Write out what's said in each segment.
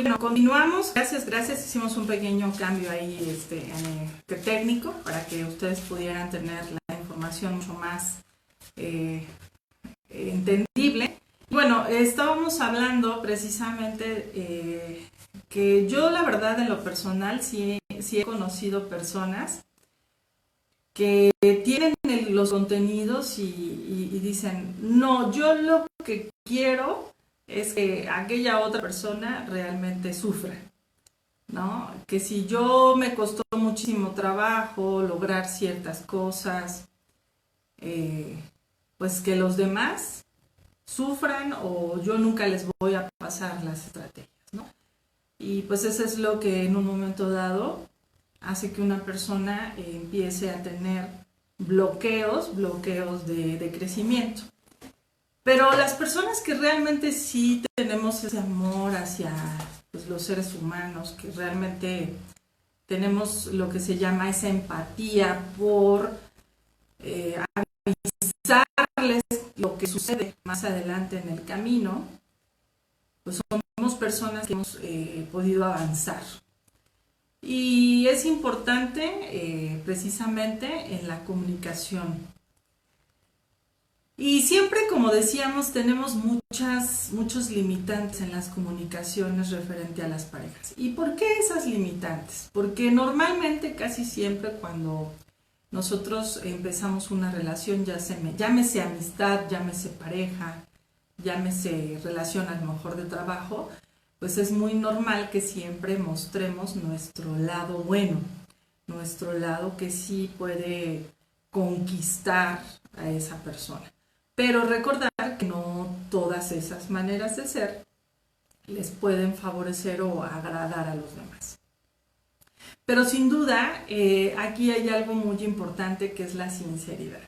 bueno, continuamos. Gracias. Hicimos un pequeño cambio ahí técnico para que ustedes pudieran tener la información mucho más entendible. Bueno, estábamos hablando precisamente que yo la verdad en lo personal sí he conocido personas que tienen los contenidos y dicen, no, yo lo que quiero es que aquella otra persona realmente sufra, ¿no? Que si yo me costó muchísimo trabajo lograr ciertas cosas, pues que los demás sufran o yo nunca les voy a pasar las estrategias, ¿no? Y pues eso es lo que en un momento dado hace que una persona empiece a tener bloqueos de crecimiento. Pero las personas que realmente sí tenemos ese amor hacia pues, los seres humanos, que realmente tenemos lo que se llama esa empatía por avisarles lo que sucede más adelante en el camino, pues somos personas que hemos podido avanzar. Y es importante precisamente en la comunicación. Y siempre, como decíamos, tenemos muchos limitantes en las comunicaciones referente a las parejas. ¿Y por qué esas limitantes? Porque normalmente, casi siempre, cuando nosotros empezamos una relación, llámese amistad, llámese pareja, llámese relación a lo mejor de trabajo, pues es muy normal que siempre mostremos nuestro lado bueno, nuestro lado que sí puede conquistar a esa persona. Pero recordar que no todas esas maneras de ser les pueden favorecer o agradar a los demás. Pero sin duda, aquí hay algo muy importante que es la sinceridad.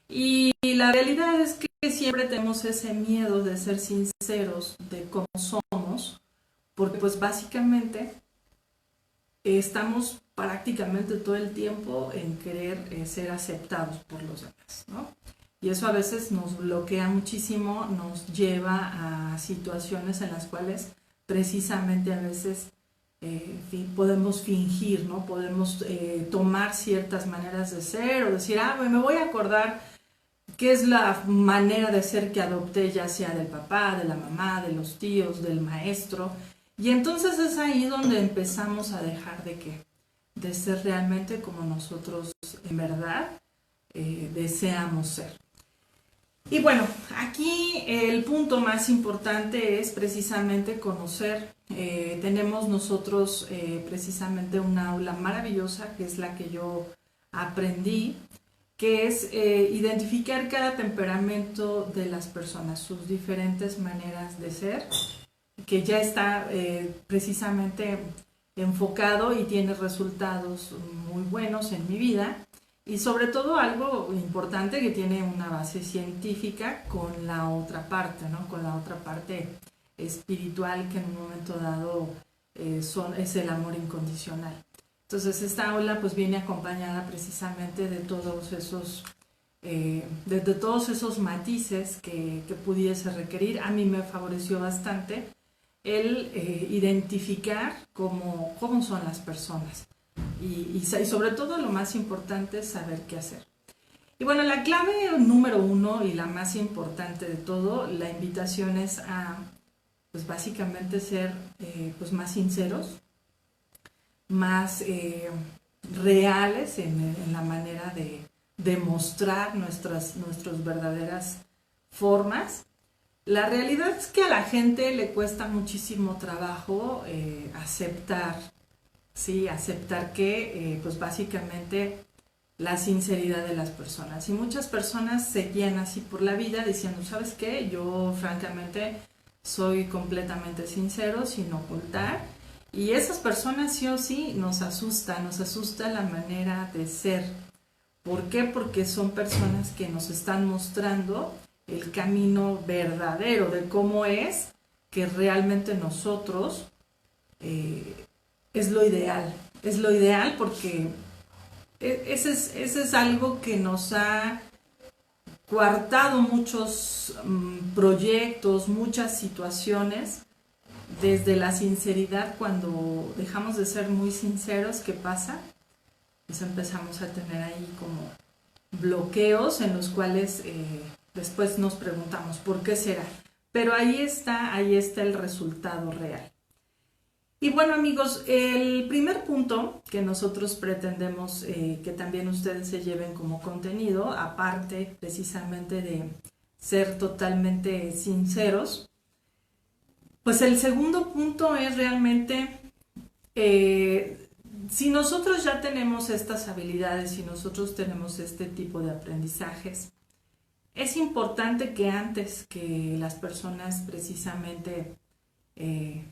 Y la realidad es que siempre tenemos ese miedo de ser sinceros de cómo somos, porque pues básicamente estamos prácticamente todo el tiempo en querer ser aceptados por los demás, ¿no? Y eso a veces nos bloquea muchísimo, nos lleva a situaciones en las cuales precisamente a veces podemos fingir, ¿no? Podemos tomar ciertas maneras de ser o decir, me voy a acordar qué es la manera de ser que adopté, ya sea del papá, de la mamá, de los tíos, del maestro. Y entonces es ahí donde empezamos a dejar de ser realmente como nosotros en verdad deseamos ser. Y bueno, aquí el punto más importante es precisamente conocer. Tenemos nosotros precisamente una aula maravillosa, que es la que yo aprendí, que es identificar cada temperamento de las personas, sus diferentes maneras de ser, que ya está precisamente enfocado y tiene resultados muy buenos en mi vida. Y sobre todo algo importante que tiene una base científica con la otra parte, ¿no? Con la otra parte espiritual que en un momento dado es el amor incondicional. Entonces esta aula pues viene acompañada precisamente de todos esos matices que pudiese requerir. A mí me favoreció bastante el identificar cómo son las personas. Y sobre todo lo más importante es saber qué hacer. Y bueno, la clave número 1 y la más importante de todo, la invitación es a, pues básicamente ser pues más sinceros, más reales en la manera de demostrar nuestras verdaderas formas. La realidad es que a la gente le cuesta muchísimo trabajo aceptar, ¿sí? Aceptar que, pues básicamente, la sinceridad de las personas. Y muchas personas se guían así por la vida diciendo, ¿sabes qué? Yo francamente soy completamente sincero, sin ocultar. Y esas personas sí o sí nos asusta la manera de ser. ¿Por qué? Porque son personas que nos están mostrando el camino verdadero de cómo es que realmente nosotros es lo ideal porque ese es algo que nos ha coartado muchos proyectos, muchas situaciones desde la sinceridad, cuando dejamos de ser muy sinceros, ¿qué pasa? Pues empezamos a tener ahí como bloqueos en los cuales después nos preguntamos, ¿por qué será? Pero ahí está el resultado real. Y bueno, amigos, el primer punto que nosotros pretendemos que también ustedes se lleven como contenido, aparte precisamente de ser totalmente sinceros, pues el segundo punto es realmente, si nosotros ya tenemos estas habilidades, si nosotros tenemos este tipo de aprendizajes, es importante que antes que las personas precisamente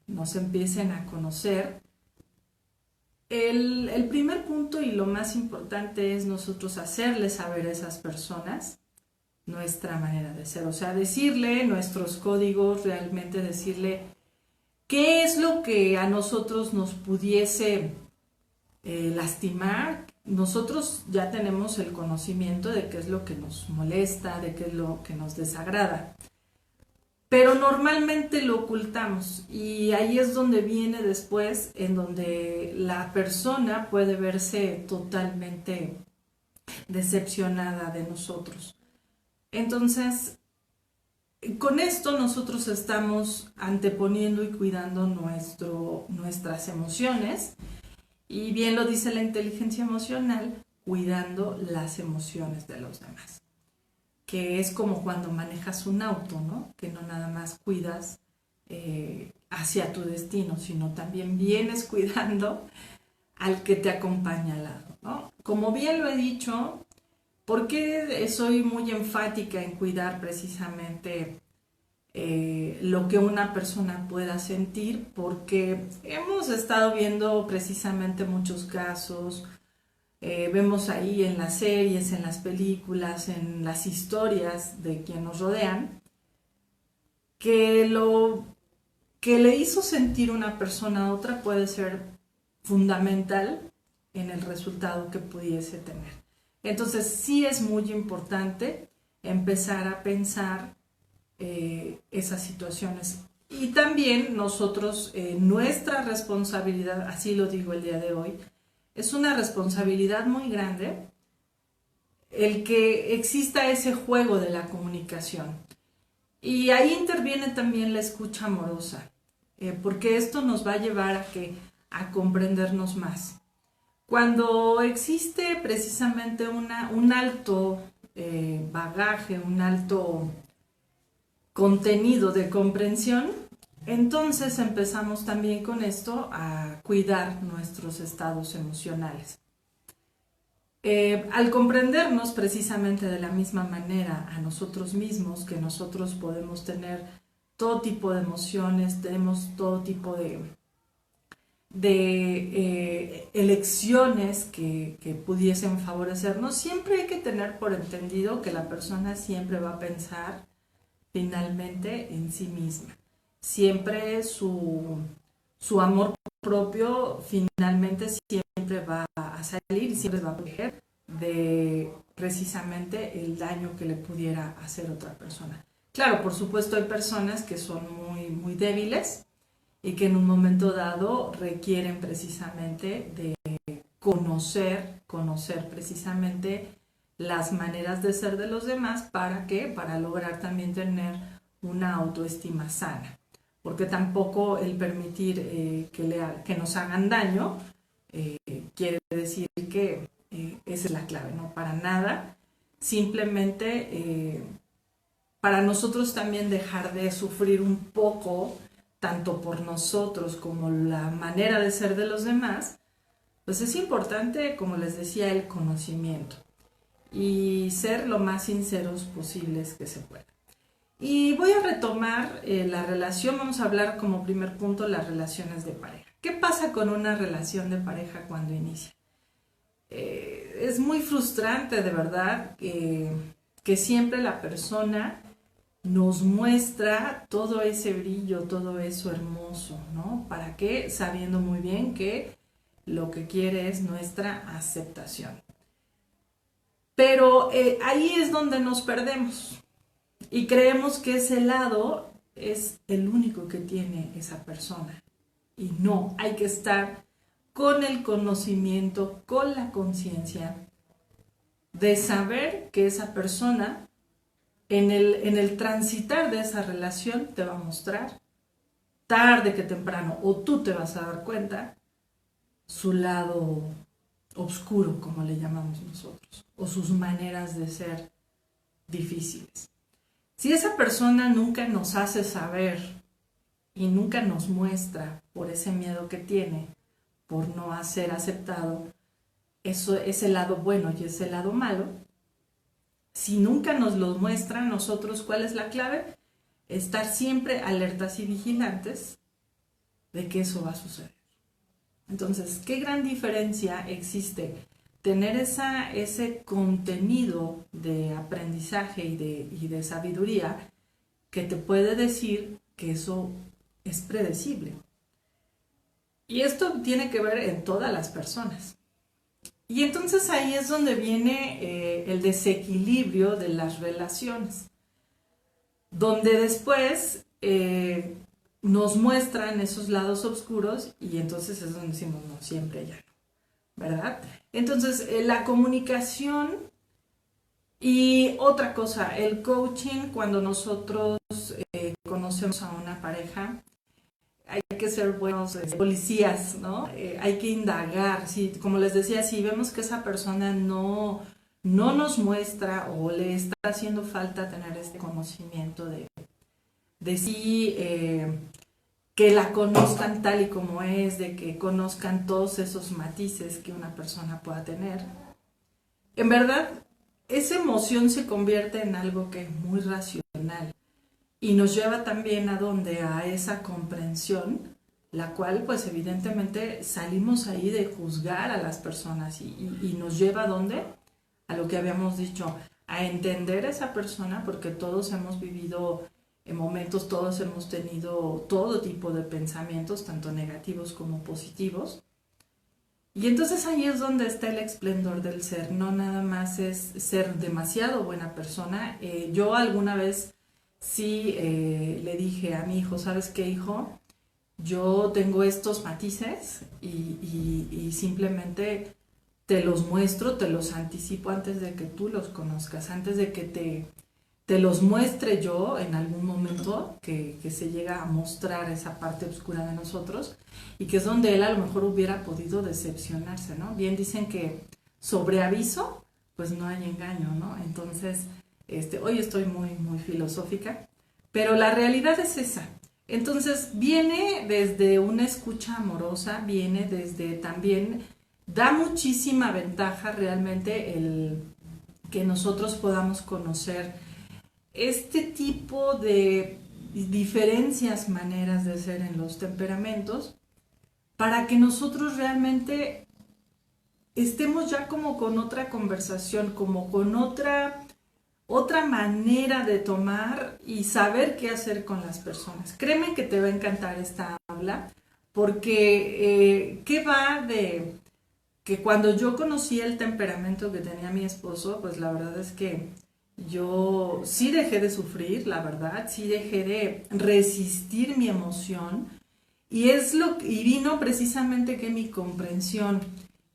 nos empiecen a conocer, el primer punto y lo más importante es nosotros hacerles saber a esas personas nuestra manera de ser, o sea, decirle nuestros códigos, realmente decirle qué es lo que a nosotros nos pudiese lastimar. Nosotros ya tenemos el conocimiento de qué es lo que nos molesta, de qué es lo que nos desagrada, pero normalmente lo ocultamos y ahí es donde viene después, en donde la persona puede verse totalmente decepcionada de nosotros. Entonces, con esto nosotros estamos anteponiendo y cuidando nuestras emociones, y bien lo dice la inteligencia emocional, cuidando las emociones de los demás, que es como cuando manejas un auto, ¿no? Que no nada más cuidas hacia tu destino, sino también vienes cuidando al que te acompaña al lado, ¿no? Como bien lo he dicho, ¿por qué soy muy enfática en cuidar precisamente lo que una persona pueda sentir? Porque hemos estado viendo precisamente muchos casos, vemos ahí en las series, en las películas, en las historias de quien nos rodean, que lo que le hizo sentir una persona a otra puede ser fundamental en el resultado que pudiese tener. Entonces sí es muy importante empezar a pensar esas situaciones. Y también nosotros, nuestra responsabilidad, así lo digo el día de hoy, es una responsabilidad muy grande el que exista ese juego de la comunicación. Y ahí interviene también la escucha amorosa, porque esto nos va a llevar a comprendernos más. Cuando existe precisamente un alto bagaje, un alto contenido de comprensión, entonces empezamos también con esto a cuidar nuestros estados emocionales. Al comprendernos precisamente de la misma manera a nosotros mismos, que nosotros podemos tener todo tipo de emociones, tenemos todo tipo de elecciones que pudiesen favorecernos, siempre hay que tener por entendido que la persona siempre va a pensar finalmente en sí misma. Siempre su amor propio finalmente siempre va a salir y siempre va a proteger de precisamente el daño que le pudiera hacer otra persona. Claro, por supuesto hay personas que son muy, muy débiles y que en un momento dado requieren precisamente de conocer precisamente las maneras de ser de los demás. ¿Para qué? Para lograr también tener una autoestima sana. Porque tampoco el permitir que nos hagan daño quiere decir que esa es la clave, ¿no? Para nada. Simplemente para nosotros también dejar de sufrir un poco, tanto por nosotros como la manera de ser de los demás, pues es importante, como les decía, el conocimiento y ser lo más sinceros posibles que se pueda. Y voy a retomar la relación, vamos a hablar como primer punto las relaciones de pareja. ¿Qué pasa con una relación de pareja cuando inicia? Es muy frustrante, de verdad, que siempre la persona nos muestra todo ese brillo, todo eso hermoso, ¿no? ¿Para qué? Sabiendo muy bien que lo que quiere es nuestra aceptación. Pero ahí es donde nos perdemos y creemos que ese lado es el único que tiene esa persona. Y no, hay que estar con el conocimiento, con la conciencia de saber que esa persona en el transitar de esa relación te va a mostrar, tarde que temprano, o tú te vas a dar cuenta, su lado oscuro, como le llamamos nosotros, o sus maneras de ser difíciles. Si esa persona nunca nos hace saber y nunca nos muestra por ese miedo que tiene, por no ser aceptado, eso es el lado bueno y es el lado malo, si nunca nos lo muestra, nosotros, ¿cuál es la clave? Estar siempre alertas y vigilantes de que eso va a suceder. Entonces, ¿qué gran diferencia existe? Tener ese contenido de aprendizaje y de sabiduría que te puede decir que eso es predecible. Y esto tiene que ver en todas las personas. Y entonces ahí es donde viene el desequilibrio de las relaciones, donde después nos muestran esos lados oscuros y entonces es donde decimos, no, siempre ya no, ¿verdad? Entonces, la comunicación y otra cosa, el coaching, cuando nosotros conocemos a una pareja, hay que ser buenos policías, ¿no? Hay que indagar, si, como les decía, si vemos que esa persona no nos muestra o le está haciendo falta tener este conocimiento de sí, que la conozcan tal y como es, de que conozcan todos esos matices que una persona pueda tener. En verdad, esa emoción se convierte en algo que es muy racional y nos lleva también a esa comprensión, la cual pues evidentemente salimos ahí de juzgar a las personas y nos lleva ¿a dónde? A lo que habíamos dicho, a entender a esa persona, porque todos hemos vivido en momentos, todos hemos tenido todo tipo de pensamientos, tanto negativos como positivos. Y entonces ahí es donde está el esplendor del ser, no nada más es ser demasiado buena persona. Yo alguna vez sí le dije a mi hijo, ¿sabes qué, hijo? Yo tengo estos matices y simplemente te los muestro, te los anticipo antes de que tú los conozcas, antes de que te los muestre yo en algún momento que se llega a mostrar esa parte oscura de nosotros y que es donde él a lo mejor hubiera podido decepcionarse, ¿no? Bien dicen que sobre aviso, pues no hay engaño, ¿no? Entonces, hoy estoy muy, muy filosófica, pero la realidad es esa. Entonces, viene desde una escucha amorosa, viene desde también, da muchísima ventaja realmente el que nosotros podamos conocer este tipo de diferencias, maneras de ser en los temperamentos, para que nosotros realmente estemos ya como con otra conversación, como con otra manera de tomar y saber qué hacer con las personas. Créeme que te va a encantar esta habla, porque ¿qué va de que cuando yo conocí el temperamento que tenía mi esposo, pues la verdad es que yo sí dejé de sufrir, la verdad, sí dejé de resistir mi emoción y vino precisamente que mi comprensión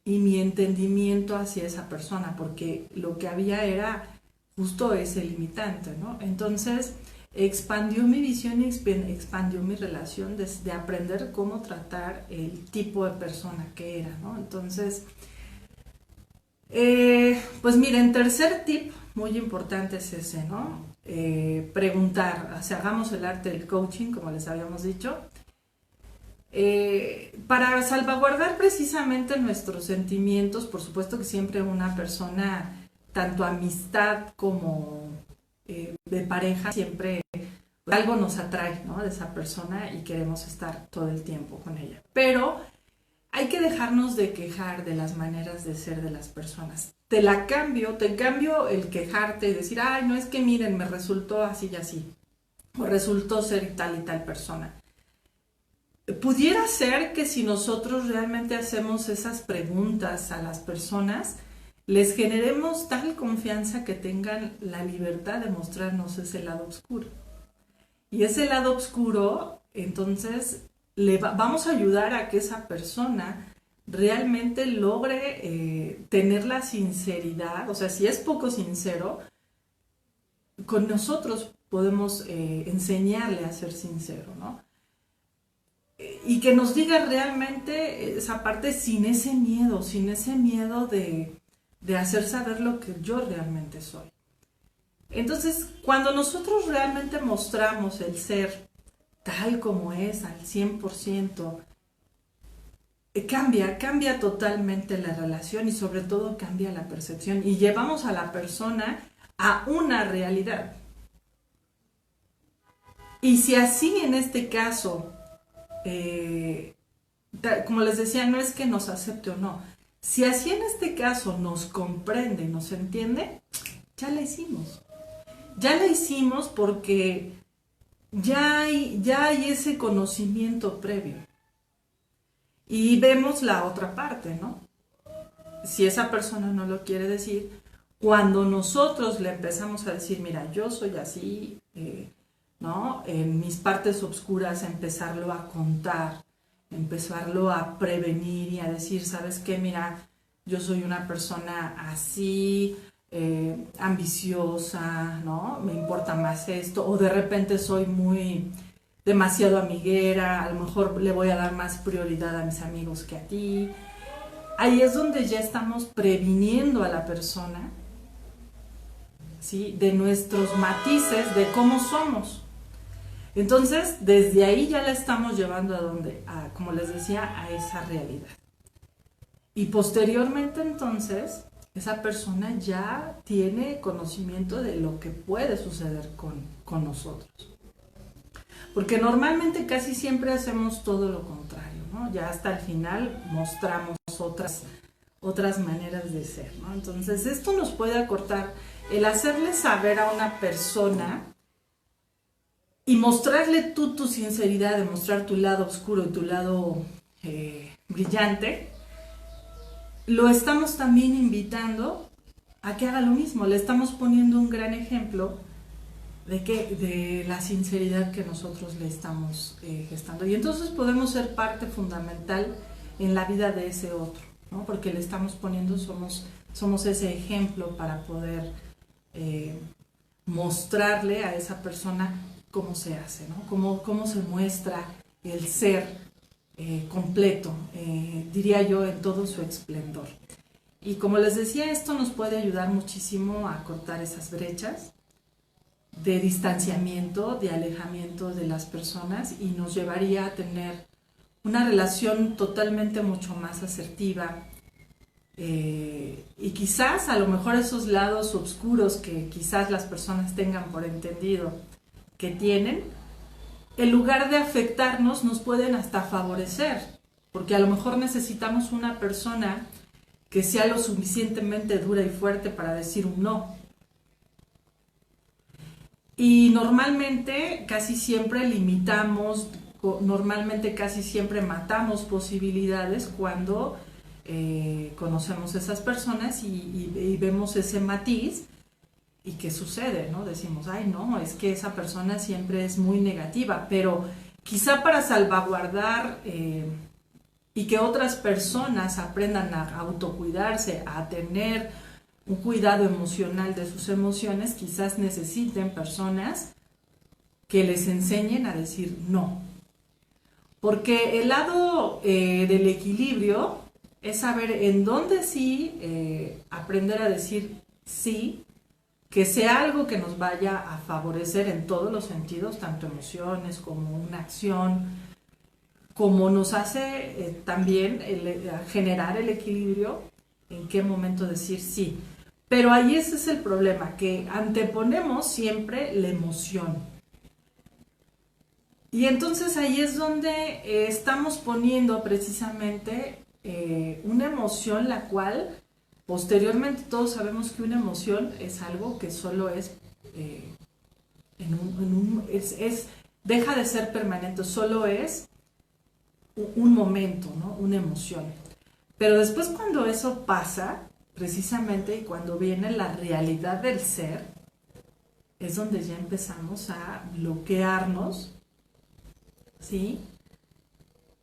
y mi entendimiento hacia esa persona, porque lo que había era justo ese limitante, ¿no? Entonces expandió mi visión y expandió mi relación de aprender cómo tratar el tipo de persona que era, ¿no? Entonces, pues miren, tercer tip muy importante es ese, ¿no? Preguntar, o sea, hagamos el arte del coaching, como les habíamos dicho, para salvaguardar precisamente nuestros sentimientos. Por supuesto que siempre una persona, tanto amistad como de pareja, siempre algo nos atrae, ¿no? De esa persona y queremos estar todo el tiempo con ella. Pero hay que dejarnos de quejar de las maneras de ser de las personas. Te cambio el quejarte y decir, ay, no, es que miren, me resultó así y así, o resultó ser tal y tal persona. Pudiera ser que si nosotros realmente hacemos esas preguntas a las personas, les generemos tal confianza que tengan la libertad de mostrarnos ese lado oscuro. Y ese lado oscuro, entonces vamos a ayudar a que esa persona realmente logre tener la sinceridad, o sea, si es poco sincero, con nosotros podemos enseñarle a ser sincero, ¿no? Y que nos diga realmente esa parte sin ese miedo de hacer saber lo que yo realmente soy. Entonces, cuando nosotros realmente mostramos el ser tal como es, al 100%, cambia totalmente la relación y sobre todo cambia la percepción y llevamos a la persona a una realidad. Y si así en este caso, como les decía, no es que nos acepte o no, si así en este caso nos comprende, nos entiende, ya la hicimos. Ya la hicimos porque ya hay ese conocimiento previo. Y vemos la otra parte, ¿no? Si esa persona no lo quiere decir, cuando nosotros le empezamos a decir, mira, yo soy así, ¿no? En mis partes oscuras, empezarlo a contar, empezarlo a prevenir y a decir, ¿sabes qué? Mira, yo soy una persona así, ambiciosa, ¿no? Me importa más esto, o de repente soy demasiado amiguera, a lo mejor le voy a dar más prioridad a mis amigos que a ti. Ahí es donde ya estamos previniendo a la persona, ¿sí? De nuestros matices, de cómo somos. Entonces, desde ahí ya la estamos llevando como les decía, a esa realidad. Y posteriormente entonces, esa persona ya tiene conocimiento de lo que puede suceder con nosotros. Porque normalmente casi siempre hacemos todo lo contrario, ¿no? Ya hasta el final mostramos otras maneras de ser, ¿no? Entonces esto nos puede acortar el hacerle saber a una persona y mostrarle tú tu sinceridad, demostrar tu lado oscuro y tu lado brillante. Lo estamos también invitando a que haga lo mismo, le estamos poniendo un gran ejemplo de la sinceridad que nosotros le estamos gestando. Y entonces podemos ser parte fundamental en la vida de ese otro, ¿no? Porque le estamos poniendo, somos ese ejemplo para poder mostrarle a esa persona cómo se hace, ¿no? Cómo se muestra el ser completo, diría yo, en todo su esplendor. Y como les decía, esto nos puede ayudar muchísimo a cortar esas brechas de distanciamiento, de alejamiento de las personas y nos llevaría a tener una relación totalmente mucho más asertiva y quizás a lo mejor esos lados oscuros que quizás las personas tengan por entendido que tienen, en lugar de afectarnos nos pueden hasta favorecer, porque a lo mejor necesitamos una persona que sea lo suficientemente dura y fuerte para decir un no. Y normalmente casi siempre casi siempre matamos posibilidades cuando conocemos a esas personas y vemos ese matiz. ¿Y qué sucede? ¿No? Decimos, ay no, es que esa persona siempre es muy negativa, pero quizá para salvaguardar y que otras personas aprendan a autocuidarse, a tener un cuidado emocional de sus emociones, quizás necesiten personas que les enseñen a decir no. Porque el lado del equilibrio es saber en dónde sí aprender a decir sí, que sea algo que nos vaya a favorecer en todos los sentidos, tanto emociones como una acción, como nos hace también generar el equilibrio, en qué momento decir sí. Pero ahí ese es el problema, que anteponemos siempre la emoción. Y entonces ahí es donde estamos poniendo precisamente una emoción la cual posteriormente todos sabemos que una emoción es algo que solo es, deja de ser permanente, solo es un momento, ¿no? Una emoción. Pero después cuando eso pasa, precisamente, y cuando viene la realidad del ser, es donde ya empezamos a bloquearnos, ¿sí?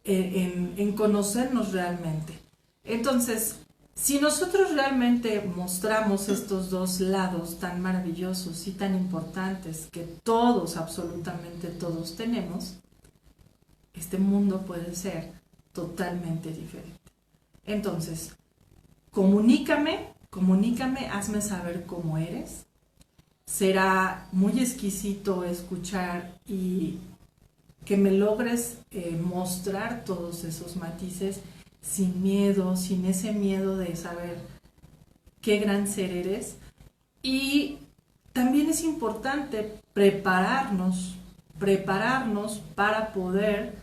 En conocernos realmente. Entonces, si nosotros realmente mostramos estos dos lados tan maravillosos y tan importantes que todos, absolutamente todos tenemos, este mundo puede ser totalmente diferente. Entonces, comunícame, hazme saber cómo eres. Será muy exquisito escuchar y que me logres mostrar todos esos matices sin miedo, sin ese miedo de saber qué gran ser eres. Y también es importante prepararnos para poder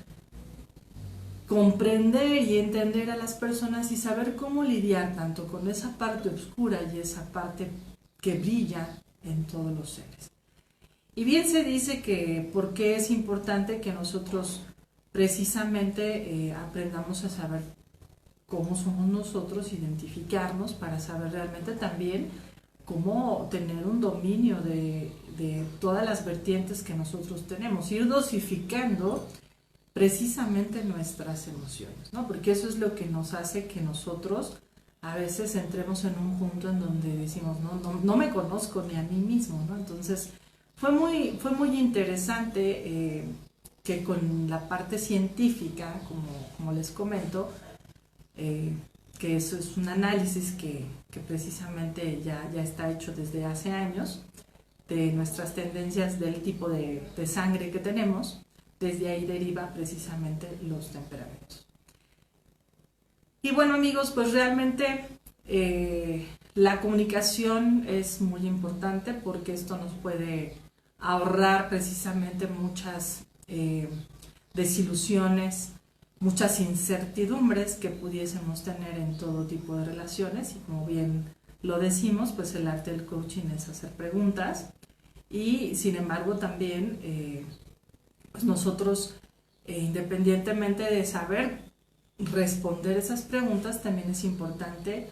comprender y entender a las personas y saber cómo lidiar tanto con esa parte oscura y esa parte que brilla en todos los seres. Y bien se dice que por qué es importante que nosotros precisamente aprendamos a saber cómo somos nosotros, identificarnos para saber realmente también cómo tener un dominio de todas las vertientes que nosotros tenemos, ir dosificando precisamente nuestras emociones, ¿no? Porque eso es lo que nos hace que nosotros a veces entremos en un punto en donde decimos, no me conozco ni a mí mismo, ¿no? Entonces, fue muy interesante que con la parte científica, como les comento, que eso es un análisis que precisamente ya está hecho desde hace años, de nuestras tendencias del tipo de sangre que tenemos, desde ahí deriva precisamente los temperamentos. Y bueno, amigos, pues realmente la comunicación es muy importante porque esto nos puede ahorrar precisamente muchas desilusiones, muchas incertidumbres que pudiésemos tener en todo tipo de relaciones. Y como bien lo decimos, pues el arte del coaching es hacer preguntas y sin embargo también pues nosotros independientemente de saber responder esas preguntas, también es importante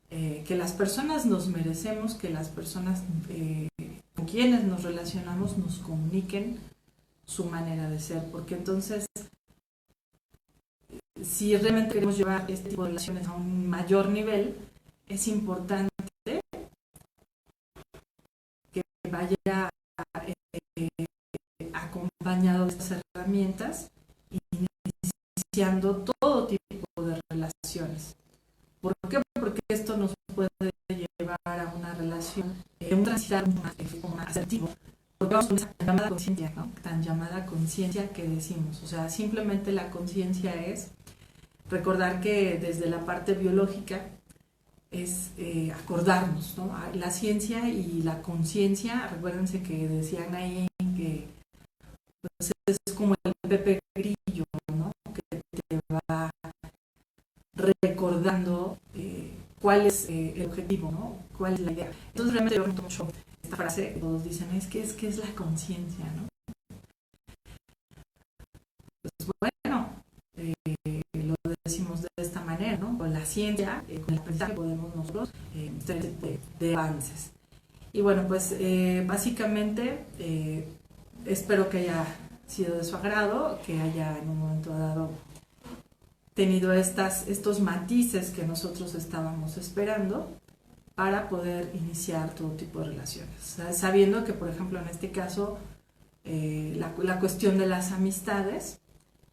que las personas nos merecemos, que las personas con quienes nos relacionamos nos comuniquen su manera de ser, porque entonces si realmente queremos llevar este tipo de relaciones a un mayor nivel, es importante que vaya acompañado de estas herramientas, iniciando todo tipo de relaciones. ¿Por qué? Porque esto nos puede llevar a una relación, un transitar más asertivo, porque vamos con esa tan llamada conciencia, ¿no? Tan llamada conciencia que decimos. O sea, simplemente la conciencia es recordar que desde la parte biológica es acordarnos, ¿no? La ciencia y la conciencia, recuérdense que decían ahí que pues, es como el Pepe Grillo, ¿no? Que te va recordando cuál es el objetivo, ¿no? Cuál es la idea. Entonces realmente yo noto mucho esta frase que todos dicen, es que es la conciencia, ¿no? Pues bueno, lo decimos de esta manera, ¿no? Con la ciencia, con el aprendizaje podemos nosotros tener de avances. Y bueno, pues básicamente espero que haya sido de su agrado, que haya en un momento dado tenido estos matices que nosotros estábamos esperando para poder iniciar todo tipo de relaciones. Sabiendo que, por ejemplo, en este caso, la cuestión de las amistades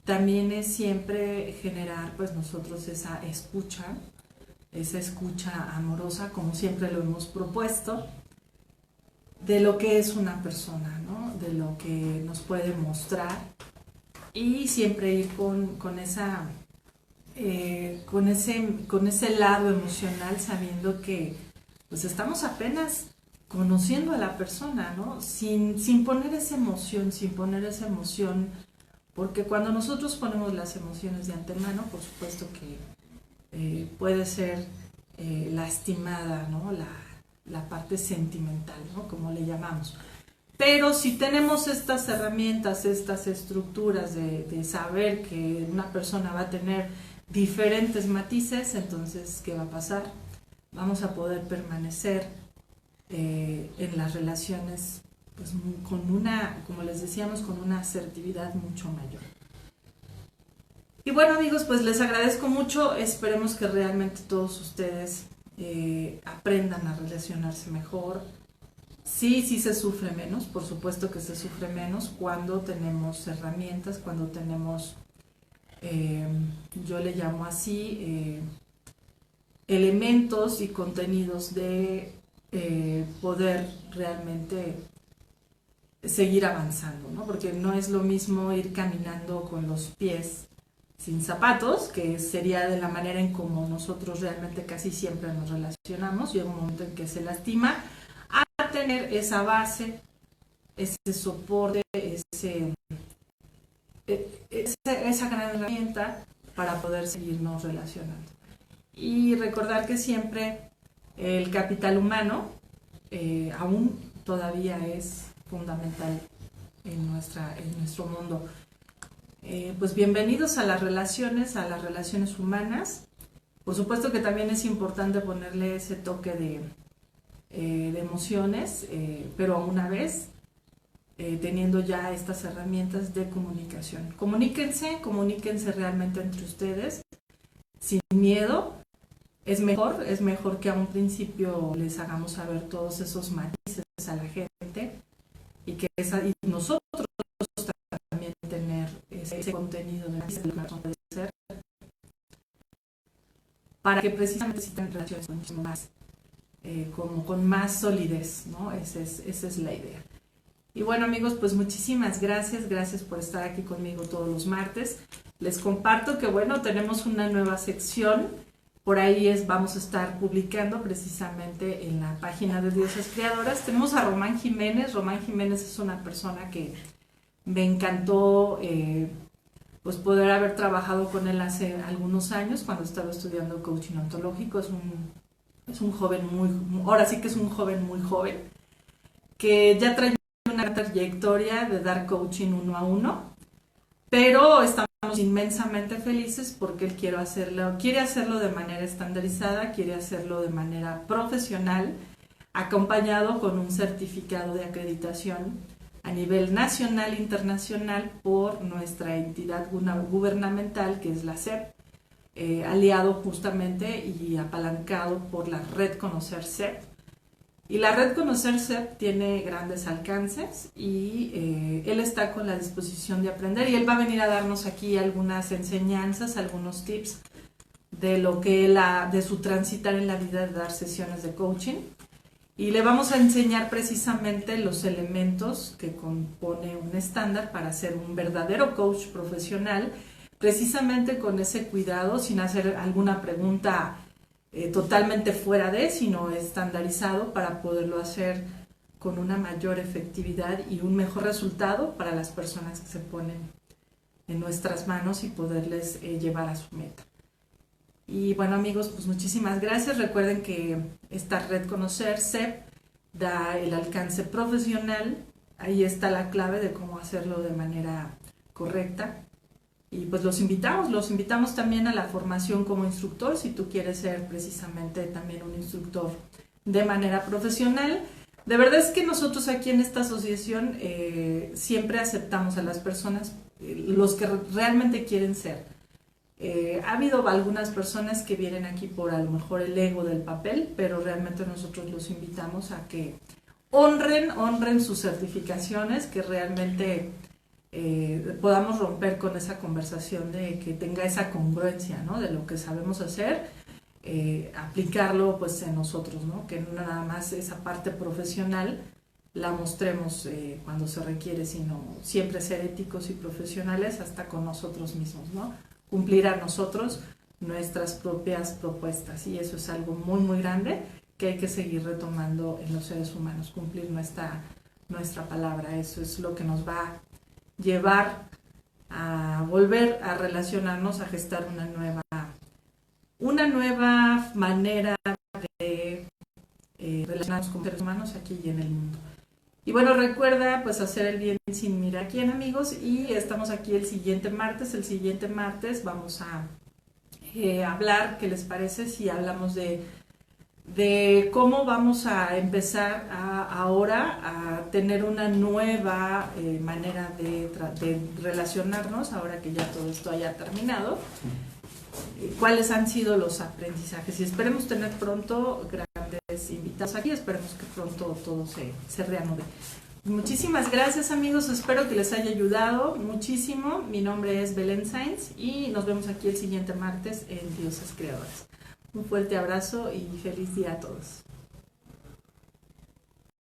también es siempre generar, pues nosotros esa escucha amorosa, como siempre lo hemos propuesto, de lo que es una persona, ¿no? De lo que nos puede mostrar y siempre ir con esa... con ese lado emocional, sabiendo que pues estamos apenas conociendo a la persona, ¿no? Sin poner esa emoción, porque cuando nosotros ponemos las emociones de antemano, por supuesto que puede ser lastimada, ¿no? La parte sentimental, ¿no? Como le llamamos. Pero si tenemos estas herramientas, estas estructuras de saber que una persona va a tener diferentes matices, entonces, ¿qué va a pasar? Vamos a poder permanecer en las relaciones pues con una, como les decíamos, con una asertividad mucho mayor. Y bueno, amigos, pues les agradezco mucho. Esperemos que realmente todos ustedes aprendan a relacionarse mejor. Sí, sí se sufre menos, por supuesto que se sufre menos cuando tenemos herramientas, cuando tenemos, yo le llamo así, elementos y contenidos de poder realmente seguir avanzando, ¿no? Porque no es lo mismo ir caminando con los pies sin zapatos, que sería de la manera en como nosotros realmente casi siempre nos relacionamos, llega un momento en que se lastima, a tener esa base, ese soporte, esa gran herramienta para poder seguirnos relacionando. Y recordar que siempre el capital humano aún todavía es fundamental en nuestro mundo. Pues bienvenidos a las relaciones humanas. Por supuesto que también es importante ponerle ese toque de emociones, pero a una vez teniendo ya estas herramientas de comunicación. Comuníquense realmente entre ustedes, sin miedo. Es mejor que a un principio les hagamos saber todos esos matices a la gente y que y nosotros también tener ese contenido de la razón de ser, para que precisamente se tengan relaciones mucho más, como con más solidez, ¿no? Esa es la idea. Y bueno, amigos, pues muchísimas gracias por estar aquí conmigo todos los martes. Les comparto que bueno, tenemos una nueva sección. Por ahí vamos a estar publicando precisamente en la página de Diosas Creadoras. Tenemos a Román Jiménez. Román Jiménez es una persona que me encantó pues poder haber trabajado con él hace algunos años cuando estaba estudiando coaching ontológico. Es un joven ahora sí que es un joven muy joven, que ya trae una trayectoria de dar coaching 1 a 1, pero estamos inmensamente felices porque él quiere hacerlo de manera estandarizada, quiere hacerlo de manera profesional, acompañado con un certificado de acreditación a nivel nacional e internacional por nuestra entidad gubernamental, que es la SEP, aliado justamente y apalancado por la Red Conocer SEP. Y la Red Conocer SEP tiene grandes alcances y él está con la disposición de aprender, y él va a venir a darnos aquí algunas enseñanzas, algunos tips de lo que de su transitar en la vida, de dar sesiones de coaching. Y le vamos a enseñar precisamente los elementos que compone un estándar para ser un verdadero coach profesional, precisamente con ese cuidado, sin hacer alguna pregunta totalmente fuera sino estandarizado, para poderlo hacer con una mayor efectividad y un mejor resultado para las personas que se ponen en nuestras manos y poderles llevar a su meta. Y bueno, amigos, pues muchísimas gracias. Recuerden que esta Red Conocer SEP da el alcance profesional. Ahí está la clave de cómo hacerlo de manera correcta. Y pues los invitamos también a la formación como instructor, si tú quieres ser precisamente también un instructor de manera profesional. De verdad es que nosotros aquí en esta asociación siempre aceptamos a las personas, los que realmente quieren ser. Ha habido algunas personas que vienen aquí por a lo mejor el ego del papel, pero realmente nosotros los invitamos a que honren sus certificaciones, que realmente podamos romper con esa conversación, de que tenga esa congruencia, ¿no? De lo que sabemos hacer, aplicarlo pues en nosotros, ¿no? Que no nada más esa parte profesional la mostremos cuando se requiere, sino siempre ser éticos y profesionales hasta con nosotros mismos, ¿no? Cumplir a nosotros nuestras propias propuestas, y eso es algo muy grande que hay que seguir retomando en los seres humanos, cumplir nuestra palabra. Eso es lo que nos va a llevar a volver a relacionarnos, a gestar una nueva manera de relacionarnos con seres humanos aquí y en el mundo. Y bueno, recuerda pues hacer el bien sin mirar a quién, amigos, y estamos aquí el siguiente martes. El siguiente martes vamos a hablar, ¿qué les parece si hablamos de de cómo vamos a empezar ahora a tener una nueva manera de relacionarnos, ahora que ya todo esto haya terminado, cuáles han sido los aprendizajes. Y esperemos tener pronto grandes invitados aquí, esperemos que pronto todo se reanude. Muchísimas gracias, amigos, espero que les haya ayudado muchísimo. Mi nombre es Belén Sainz y nos vemos aquí el siguiente martes en Dioses Creadores. Un fuerte abrazo y feliz día a todos.